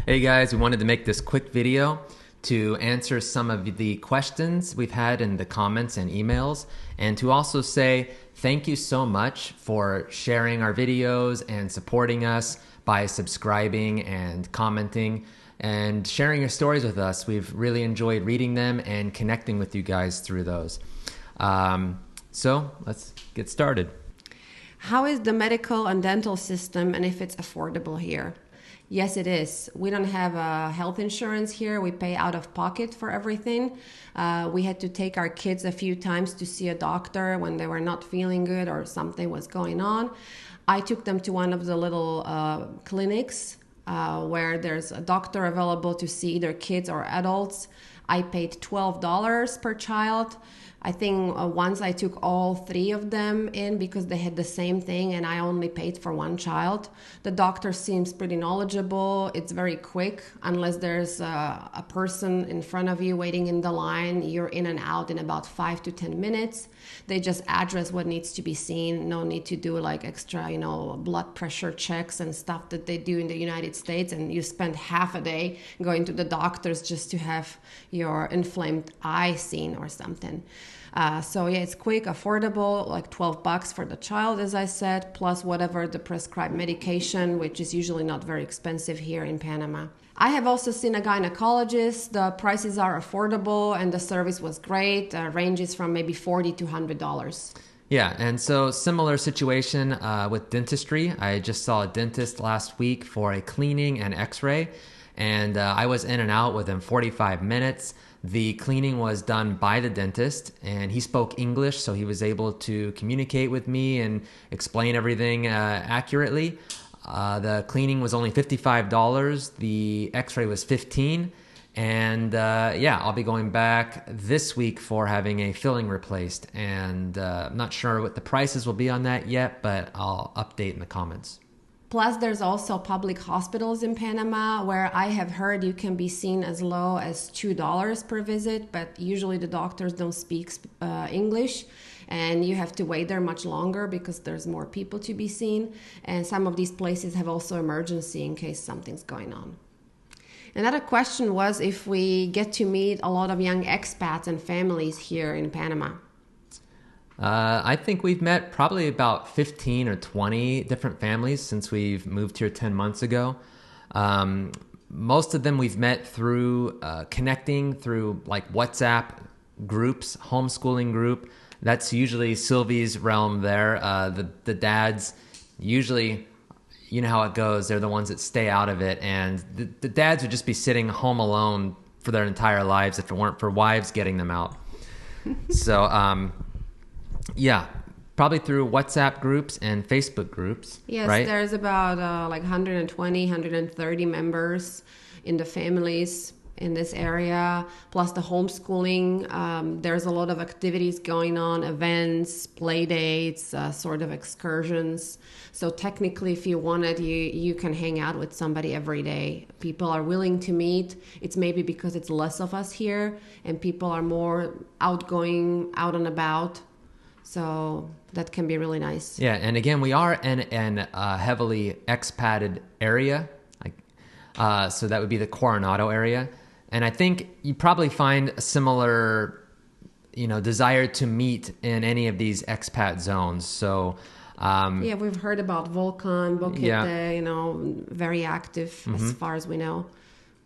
Hey guys, we wanted to make this quick video to answer some of the questions we've had in the comments and emails, and to also say thank you so much for sharing our videos and supporting us by subscribing and commenting and sharing your stories with us. We've really enjoyed reading them and connecting with you guys through those. So let's get started. How is the medical and dental system, and if it's affordable here? Yes, it is. We don't have health insurance here. We pay out of pocket for everything. We had to take our kids a few times to see a doctor when they were not feeling good or something was going on. I took them to one of the little clinics where there's a doctor available to see either kids or adults. I paid $12 per child. I think once I took all three of them in because they had the same thing and I only paid for one child. The doctor seems pretty knowledgeable. It's very quick. Unless there's a person in front of you waiting in the line, you're in and out in about 5 to 10 minutes. They just address what needs to be seen. No need to do like extra, blood pressure checks and stuff that they do in the United States. And you spend half a day going to the doctors just to have your inflamed eye seen or something. So yeah, it's quick, affordable, like $12 for the child, as I said, plus whatever the prescribed medication, which is usually not very expensive here in Panama. I have also seen a gynecologist. The prices are affordable and the service was great. Ranges from maybe $40 to $100. Yeah, and so similar situation with dentistry. I just saw a dentist last week for a cleaning and x-ray, and I was in and out within 45 minutes. The cleaning was done by the dentist, and he spoke English, so he was able to communicate with me and explain everything accurately. The cleaning was only $55. The x-ray was $15. And I'll be going back this week for having a filling replaced. And I'm not sure what the prices will be on that yet, but I'll update in the comments. Plus, there's also public hospitals in Panama where I have heard you can be seen as low as $2 per visit, but usually the doctors don't speak English, and you have to wait there much longer because there's more people to be seen. And some of these places have also emergency in case something's going on. Another question was if we get to meet a lot of young expats and families here in Panama. I think we've met probably about 15 or 20 different families since we've moved here 10 months ago. Most of them we've met through connecting through like WhatsApp groups, homeschooling group. That's usually Sylvie's realm there. The dads usually, you know how it goes. They're the ones that stay out of it. And the dads would just be sitting home alone for their entire lives if it weren't for wives getting them out. So, yeah, probably through WhatsApp groups and Facebook groups. Yes, right? There's about 120, 130 members in the families in this area, plus the homeschooling. There's a lot of activities going on, events, play dates, sort of excursions. So technically, if you wanted, you can hang out with somebody every day. People are willing to meet. It's maybe because it's less of us here and people are more outgoing, out and about. So that can be really nice. Yeah, and again, we are in an heavily expated area. So that would be the Coronado area. And I think you probably find a similar, desire to meet in any of these expat zones. So, we've heard about Volcan, Boquete, very active as far as we know.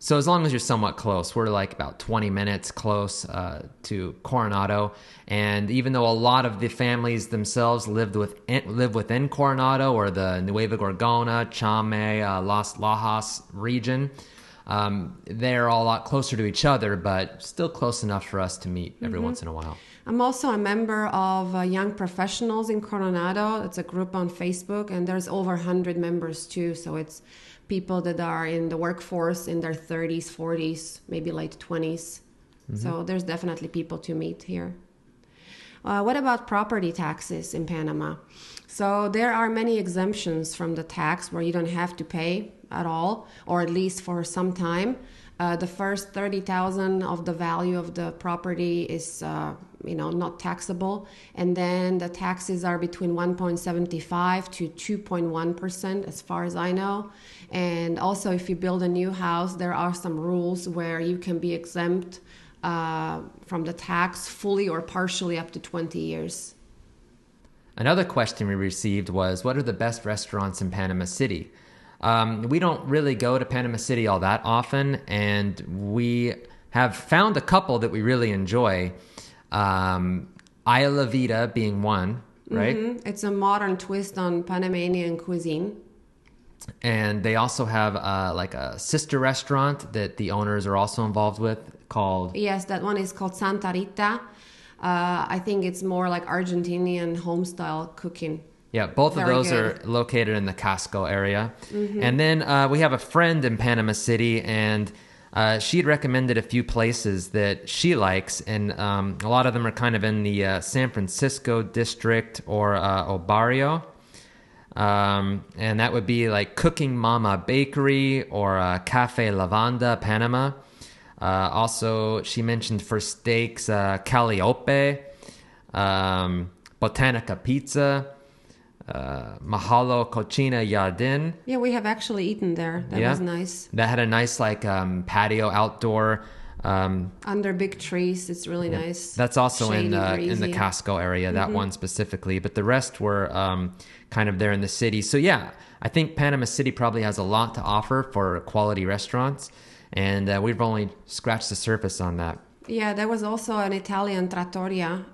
So as long as you're somewhat close, we're like about 20 minutes close to Coronado. And even though a lot of the families themselves live within Coronado or the Nueva Gorgona, Chame, Las Lajas region, they're all a lot closer to each other, but still close enough for us to meet every once in a while. I'm also a member of Young Professionals in Coronado. It's a group on Facebook, and there's over 100 members too. So it's people that are in the workforce in their 30s, 40s, maybe late 20s. So there's definitely people to meet here. What about property taxes in Panama? So there are many exemptions from the tax where you don't have to pay at all, or at least for some time. The first $30,000 of the value of the property is not taxable. And then the taxes are between 1.75 to 2.1%, as far as I know. And also, if you build a new house, there are some rules where you can be exempt from the tax fully or partially up to 20 years. Another question we received was, what are the best restaurants in Panama City? We don't really go to Panama City all that often, and we have found a couple that we really enjoy. Isla Vida being one, right? Mm-hmm. It's a modern twist on Panamanian cuisine. And they also have like a sister restaurant that the owners are also involved with called... Yes, that one is called Santa Rita. I think it's more like Argentinian home-style cooking. Yeah, both of those are located in the Casco area. Mm-hmm. And then we have a friend in Panama City, and she'd recommended a few places that she likes, and a lot of them are kind of in the San Francisco district or El Barrio. And that would be like Cooking Mama Bakery or Cafe Lavanda, Panama. Also, she mentioned for steaks, Calliope, Botanica Pizza, Mahalo Cocina Yardin. Yeah, we have actually eaten there. That was nice. That had a nice patio outdoor. Under big trees. It's really nice. That's also shady, in the Casco area, that one specifically. But the rest were kind of there in the city. So yeah, I think Panama City probably has a lot to offer for quality restaurants. And we've only scratched the surface on that. Yeah, there was also an Italian trattoria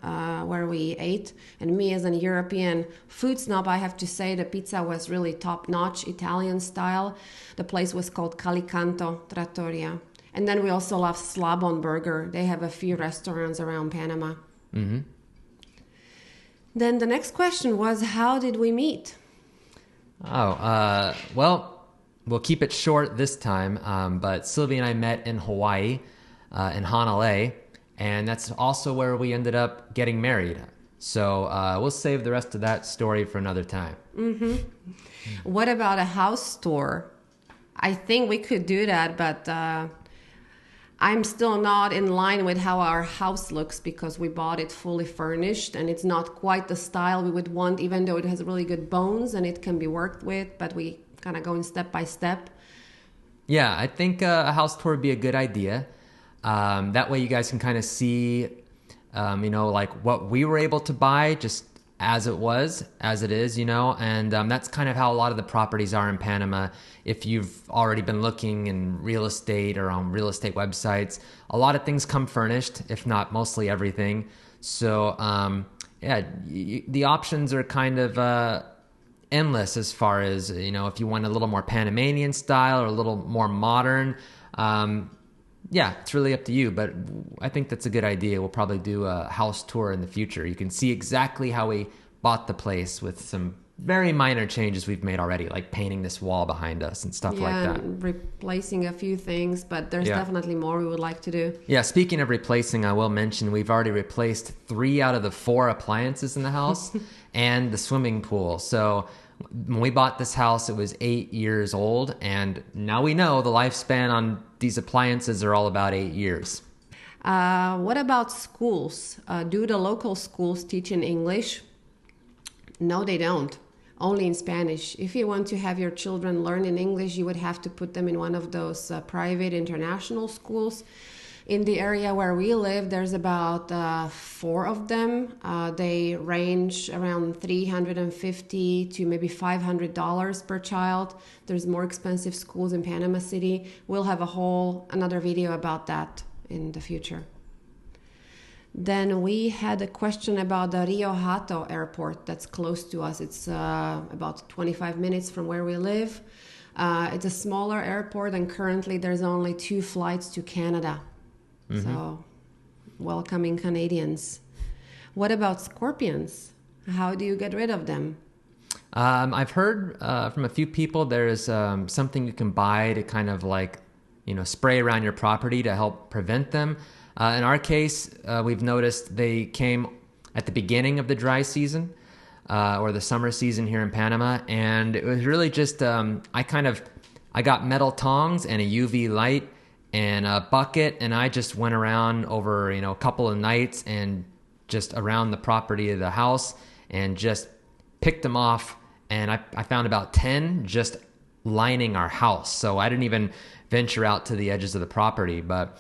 where we ate. And me as an European food snob, I have to say the pizza was really top-notch Italian style. The place was called Calicanto Trattoria. And then we also love Slabon Burger. They have a few restaurants around Panama. Mm-hmm. Then the next question was, how did we meet? Well, we'll keep it short this time. But Sylvie and I met in Hawaii, in Hanalei. And that's also where we ended up getting married. So we'll save the rest of that story for another time. Mm-hmm. What about a house tour? I think we could do that, but... I'm still not in line with how our house looks because we bought it fully furnished and it's not quite the style we would want, even though it has really good bones and it can be worked with, but we kind of going step by step. Yeah, I think a house tour would be a good idea. That way you guys can kind of see, like what we were able to buy just as it is, and that's kind of how a lot of the properties are in Panama. If you've already been looking in real estate or on real estate websites, a lot of things come furnished, if not mostly everything. So, the options are kind of endless as far as, if you want a little more Panamanian style or a little more modern. It's really up to you, but I think that's a good idea. We'll probably do a house tour in the future. You can see exactly how we bought the place with some very minor changes we've made already, like painting this wall behind us and stuff like that. And replacing a few things, but there's definitely more we would like to do. Yeah, speaking of replacing, I will mention we've already replaced 3 out of the 4 appliances in the house and the swimming pool. So when we bought this house, it was 8 years old, and now we know the lifespan on these appliances are all about 8 years. What about schools? Do the local schools teach in English? No, they don't. Only in Spanish. If you want to have your children learn in English, you would have to put them in one of those private international schools. In the area where we live, there's about 4 of them. They range around $350 to maybe $500 per child. There's more expensive schools in Panama City. We'll have another video about that in the future. Then we had a question about the Rio Hato Airport that's close to us. It's about 25 minutes from where we live. It's a smaller airport, and currently there's only 2 flights to Canada. Mm-hmm. So, welcoming Canadians. What about scorpions? How do you get rid of them? I've heard from a few people there's something you can buy to kind of spray around your property to help prevent them. In our case, we've noticed they came at the beginning of the dry season or the summer season here in Panama, and it was really just I got metal tongs and a UV light and a bucket, and I just went around over a couple of nights and just around the property of the house and just picked them off. And I found about 10 just lining our house. So I didn't even venture out to the edges of the property. But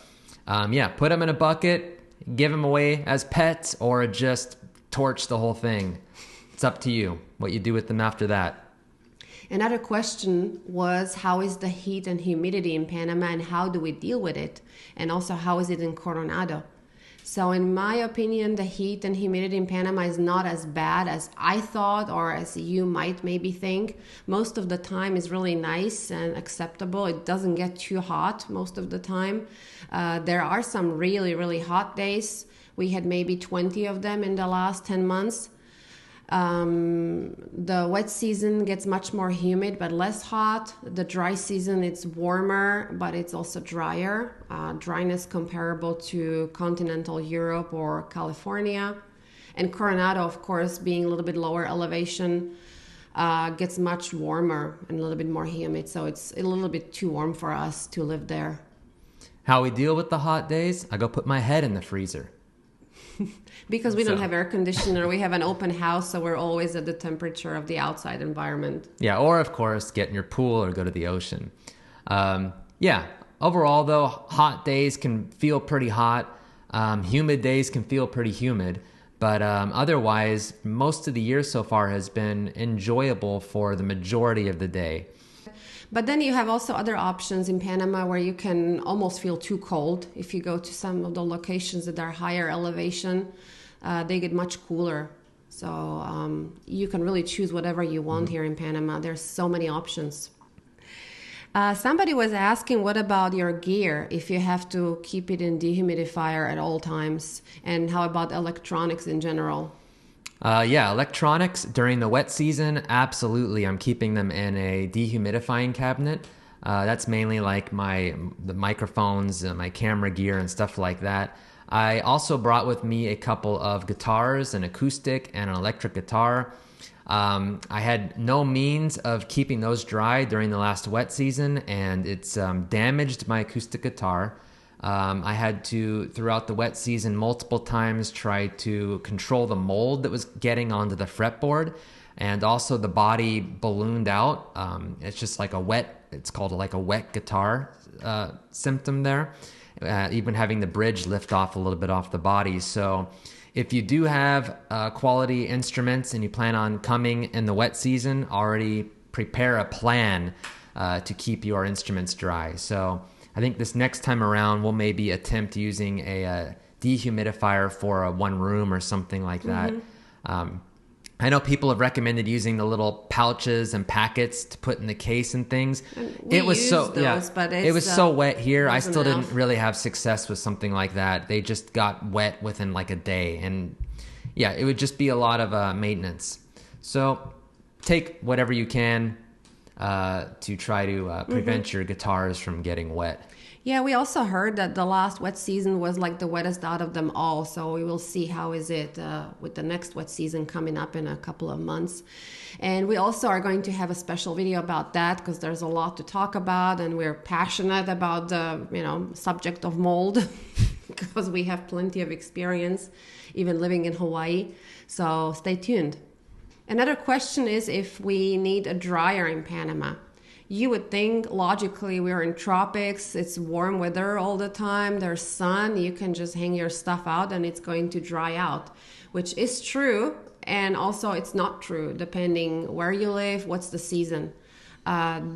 put them in a bucket, give them away as pets, or just torch the whole thing. It's up to you what you do with them after that. Another question was, how is the heat and humidity in Panama, and how do we deal with it? And also, how is it in Coronado? So in my opinion, the heat and humidity in Panama is not as bad as I thought, or as you might maybe think. Most of the time is really nice and acceptable. It doesn't get too hot most of the time. There are some really, really hot days. We had maybe 20 of them in the last 10 months. The wet season gets much more humid but less hot. The dry season, it's warmer, but it's also drier. Dryness comparable to continental Europe or California. And Coronado, of course, being a little bit lower elevation, gets much warmer and a little bit more humid. So it's a little bit too warm for us to live there. How we deal with the hot days? I go put my head in the freezer. Because we don't have air conditioner, we have an open house, so we're always at the temperature of the outside environment. Yeah, or of course, get in your pool or go to the ocean. Overall though, hot days can feel pretty hot. Humid days can feel pretty humid. But otherwise, most of the year so far has been enjoyable for the majority of the day. But then you have also other options in Panama where you can almost feel too cold. If you go to some of the locations that are higher elevation, they get much cooler. So you can really choose whatever you want here in Panama. There's so many options. Somebody was asking, what about your gear if you have to keep it in dehumidifier at all times? And how about electronics in general? Electronics during the wet season, absolutely. I'm keeping them in a dehumidifying cabinet. That's mainly like the microphones, my camera gear and stuff like that. I also brought with me a couple of guitars, an acoustic and an electric guitar. I had no means of keeping those dry during the last wet season, and it's damaged my acoustic guitar. I had to, throughout the wet season, multiple times try to control the mold that was getting onto the fretboard, and also the body ballooned out. It's just like it's called like a wet guitar symptom there, even having the bridge lift off a little bit off the body. So if you do have quality instruments and you plan on coming in the wet season, already prepare a plan to keep your instruments dry. So I think this next time around, we'll maybe attempt using a dehumidifier for a one room or something like that. I know people have recommended using the little pouches and packets to put in the case and things. It was so wet here. I still didn't really have success with something like that. They just got wet within like a day, and it would just be a lot of maintenance. So take whatever you can to try to prevent your guitars from getting wet. Yeah, we also heard that the last wet season was like the wettest out of them all. So we will see how is it with the next wet season coming up in a couple of months. And we also are going to have a special video about that because there's a lot to talk about, and we're passionate about the subject of mold because we have plenty of experience even living in Hawaii. So stay tuned. Another question is if we need a dryer in Panama. You would think logically we're in tropics, it's warm weather all the time, there's sun, you can just hang your stuff out and it's going to dry out, which is true, and also it's not true depending where you live, what's the season.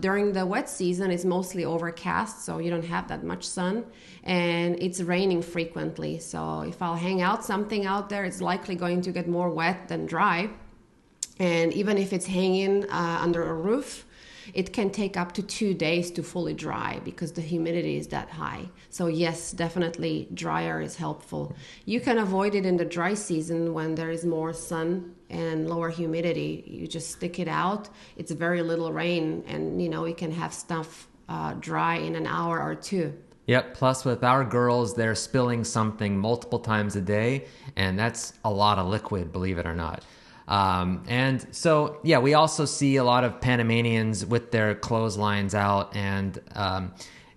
During the wet season, it's mostly overcast, so you don't have that much sun, and it's raining frequently. So if I'll hang out something out there, it's likely going to get more wet than dry. And even if it's hanging under a roof, it can take up to 2 days to fully dry because the humidity is that high. So yes, definitely dryer is helpful. You can avoid it in the dry season when there is more sun and lower humidity. You just stick it out. It's very little rain, and you can have stuff dry in an hour or two. Yep. Plus, with our girls, they're spilling something multiple times a day, and that's a lot of liquid, believe it or not. And so, we also see a lot of Panamanians with their clotheslines out, and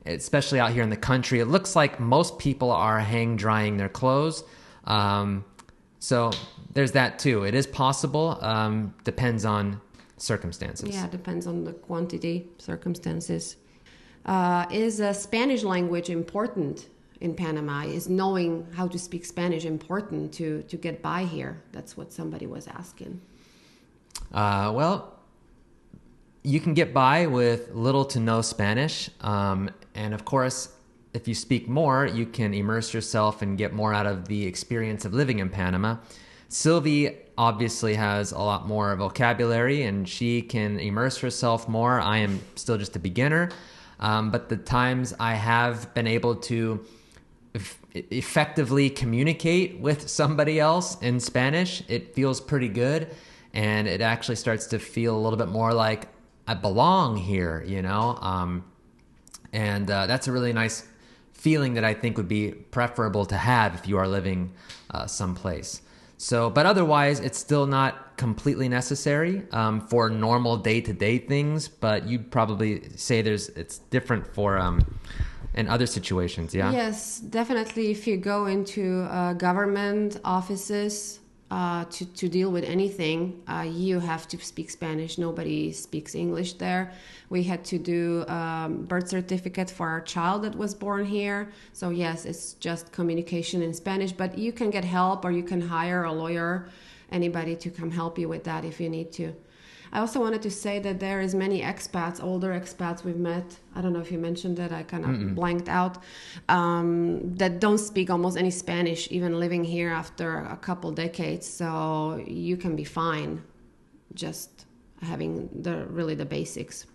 especially out here in the country, it looks like most people are hang drying their clothes. So there's that too. It is possible. Depends on circumstances. Yeah, depends on the quantity, circumstances. Is Spanish language important in Panama? Is knowing how to speak Spanish important to get by here? That's what somebody was asking. Well, you can get by with little to no Spanish. And of course, if you speak more, you can immerse yourself and get more out of the experience of living in Panama. Sylvie obviously has a lot more vocabulary and she can immerse herself more. I am still just a beginner. But the times I have been able to effectively communicate with somebody else in Spanish, it feels pretty good. And it actually starts to feel a little bit more like I belong here, you know? And that's a really nice feeling that I think would be preferable to have if you are living someplace. So, but otherwise, it's still not completely necessary for normal day-to-day things. But you'd probably say it's different for in other situations. Yeah. Yes, definitely. If you go into government offices to deal with anything, you have to speak Spanish. Nobody speaks English there. We had to do birth certificate for our child that was born here. So yes, it's just communication in Spanish, but you can get help or you can hire a lawyer, anybody to come help you with that if you need to. I also wanted to say that there is many expats, older expats we've met. I don't know if you mentioned that. I kind of blanked out. That don't speak almost any Spanish, even living here after a couple decades. So you can be fine just having the basics.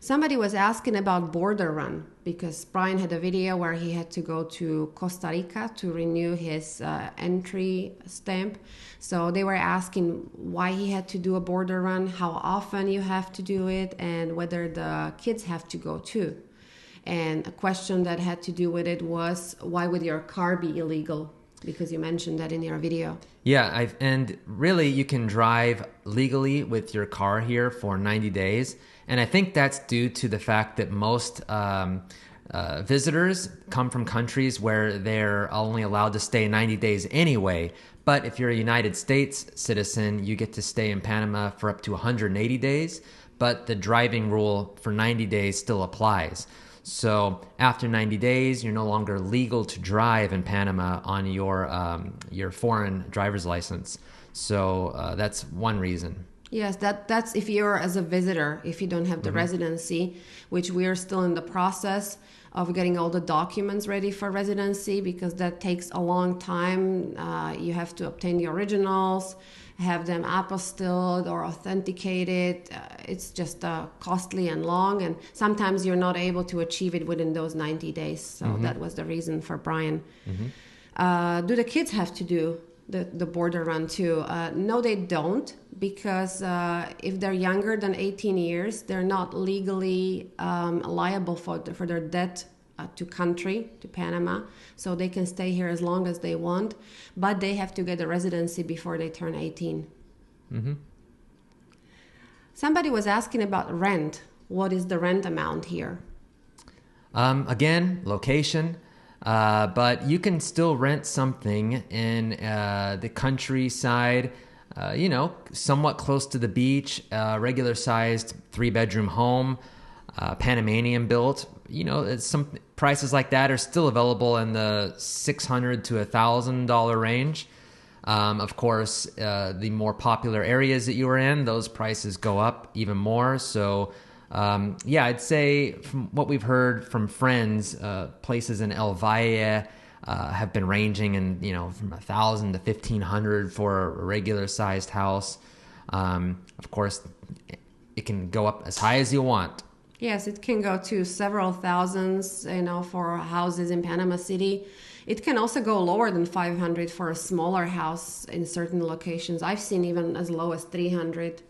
Somebody was asking about border run because Bryan had a video where he had to go to Costa Rica to renew his entry stamp. So they were asking why he had to do a border run, how often you have to do it, and whether the kids have to go too. And a question that had to do with it was, why would your car be illegal? Because you mentioned that in your video. Yeah, and really you can drive legally with your car here for 90 days. And I think that's due to the fact that most visitors come from countries where they're only allowed to stay 90 days anyway. But if you're a United States citizen, you get to stay in Panama for up to 180 days. But the driving rule for 90 days still applies. So after 90 days, you're no longer legal to drive in Panama on your foreign driver's license. So that's one reason. Yes, that's if you're as a visitor, if you don't have the residency, which we are still in the process of getting all the documents ready for residency because that takes a long time. You have to obtain the originals, have them apostilled or authenticated. It's just costly and long, and sometimes you're not able to achieve it within those 90 days. So that was the reason for Bryan. Do the kids have to do the border run too? No, they don't, because if they're younger than 18 years, they're not legally liable for their debt to country, to Panama. So they can stay here as long as they want, but they have to get a residency before they turn 18. Somebody was asking about rent. What is the rent amount here? Again, location. But you can still rent something in the countryside, somewhat close to the beach, regular sized 3-bedroom home, Panamanian built. Some prices like that are still available in the $600 to $1,000 range. Of course, the more popular areas that you are in, those prices go up even more. So I'd say from what we've heard from friends, places in El Valle have been ranging in, from $1,000 to $1,500 for a regular sized house. Of course, it can go up as high as you want. Yes, it can go to several thousands, for houses in Panama City. It can also go lower than 500 for a smaller house in certain locations. I've seen even as low as 300.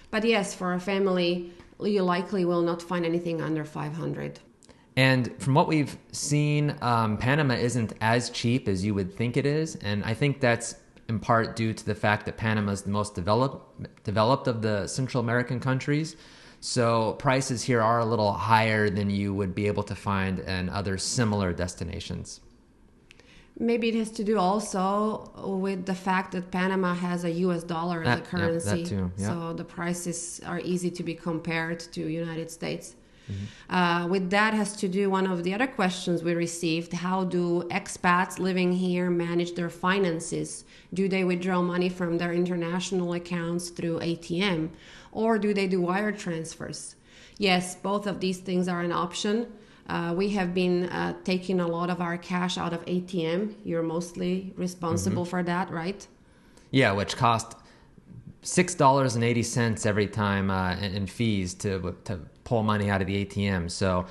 But yes, for a family, you likely will not find anything under 500. And from what we've seen, Panama isn't as cheap as you would think it is. And I think that's in part due to the fact that Panama is the most developed of the Central American countries. So prices here are a little higher than you would be able to find in other similar destinations. Maybe it has to do also with the fact that Panama has a US dollar as a currency. That too, yeah. So the prices are easy to be compared to United States. With that has to do one of the other questions we received. How do expats living here manage their finances? Do they withdraw money from their international accounts through ATM? Or do they do wire transfers? Yes, both of these things are an option. We have been taking a lot of our cash out of ATM. You're mostly responsible for that, right? Yeah, which cost $6.80 every time in fees to pull money out of the ATM. So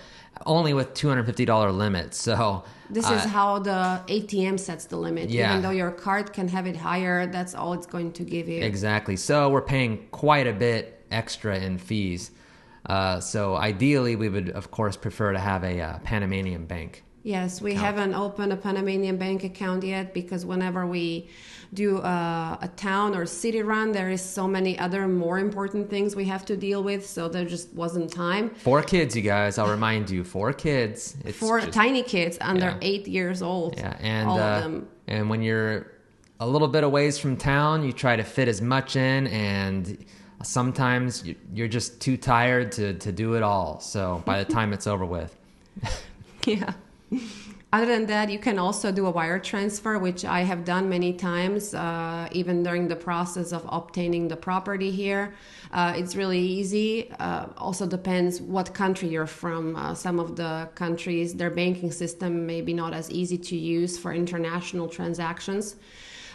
only with $250 limit. So this is how the ATM sets the limit. Yeah. Even though your card can have it higher, that's all it's going to give you. Exactly. So we're paying quite a bit extra in fees. So ideally, we would, of course, prefer to have a Panamanian bank. Yes, we haven't opened a Panamanian bank account yet because whenever we do a town or city run, there is so many other more important things we have to deal with. So there just wasn't time. 4 kids, you guys. I'll remind you, 4 kids. It's 4 just, tiny kids under 8 years old. Yeah, and all of them. And when you're a little bit away from town, you try to fit as much in, and sometimes you're just too tired to do it all. So by the time it's over with. Yeah. Other than that, you can also do a wire transfer, which I have done many times, even during the process of obtaining the property here. It's really easy. Also depends what country you're from. Some of the countries, their banking system may be not as easy to use for international transactions.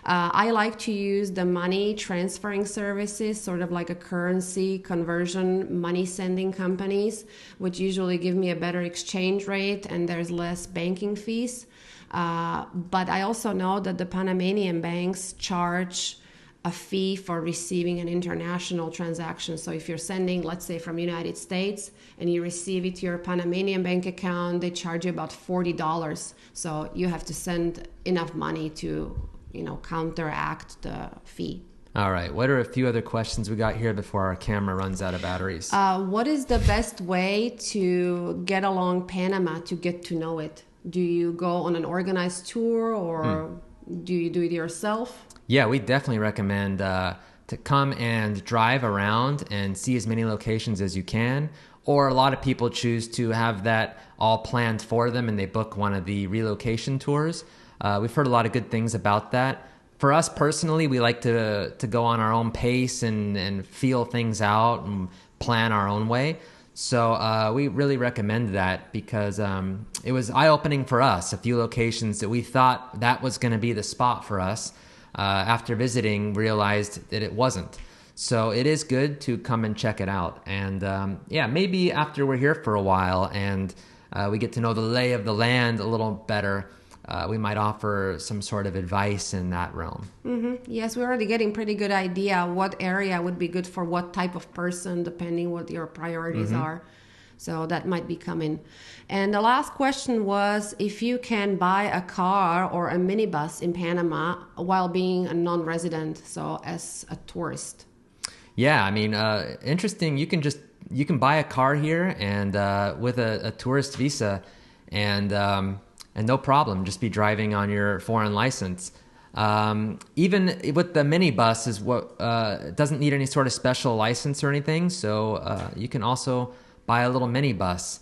I like to use the money transferring services, sort of like a currency conversion money sending companies, which usually give me a better exchange rate and there's less banking fees. But I also know that the Panamanian banks charge a fee for receiving an international transaction. So if you're sending, let's say, from United States and you receive it to your Panamanian bank account, they charge you about $40. So you have to send enough money to counteract the fee. All right. What are a few other questions we got here before our camera runs out of batteries? What is the best way to get along Panama, to get to know it? Do you go on an organized tour or do you do it yourself? Yeah, we definitely recommend to come and drive around and see as many locations as you can. Or a lot of people choose to have that all planned for them and they book one of the relocation tours. We've heard a lot of good things about that. For us personally, we like to go on our own pace and feel things out and plan our own way. So we really recommend that because it was eye-opening for us. A few locations that we thought that was going to be the spot for us, after visiting, realized that it wasn't. So it is good to come and check it out. And maybe after we're here for a while and we get to know the lay of the land a little better, we might offer some sort of advice in that realm. Mm-hmm. Yes, we're already getting pretty good idea what area would be good for what type of person, depending what your priorities are. So that might be coming. And the last question was if you can buy a car or a minibus in Panama while being a non-resident, so as a tourist. Yeah, I mean, interesting. You can buy a car here and with a tourist visa and no problem, just be driving on your foreign license. Even with the minibus is what doesn't need any sort of special license or anything. So you can also buy a little minibus.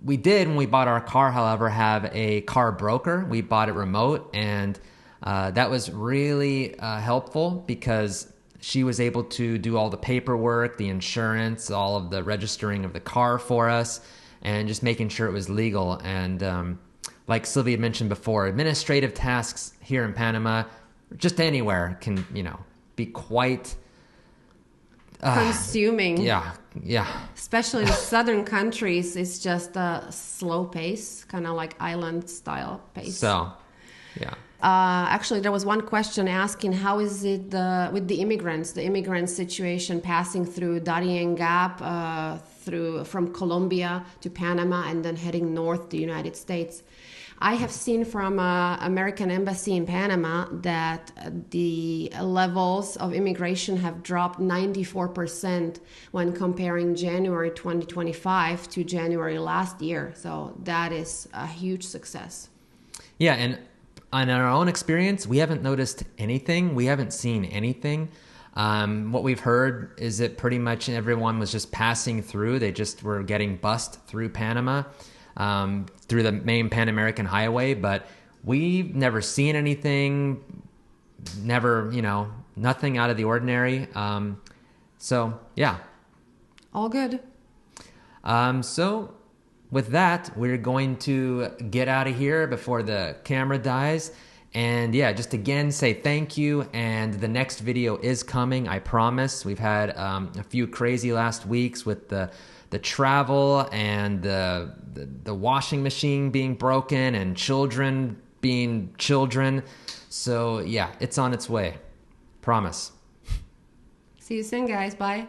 We did, when we bought our car, however, have a car broker. We bought it remote, and that was really helpful because she was able to do all the paperwork, the insurance, all of the registering of the car for us, and just making sure it was legal. And like Sylvia mentioned before, administrative tasks here in Panama, just anywhere, can be quite consuming. Yeah. Especially in southern countries, it's just a slow pace, kind of like island style pace. So, yeah. Actually, there was one question asking how is it with the immigrant situation passing through Darien Gap from Colombia to Panama and then heading north to the United States. I have seen from American Embassy in Panama that the levels of immigration have dropped 94% when comparing January 2025 to January last year. So that is a huge success. Yeah, and on our own experience, we haven't noticed anything. We haven't seen anything. What we've heard is that pretty much everyone was just passing through. They just were getting bussed through Panama, through the main Pan American Highway. But we've never seen anything, never, nothing out of the ordinary. So, yeah. All good. So with that, we're going to get out of here before the camera dies. And yeah, just again say thank you. And the next video is coming, I promise. We've had a few crazy last weeks with the travel and the washing machine being broken and children being children. So yeah, it's on its way. Promise. See you soon, guys. Bye.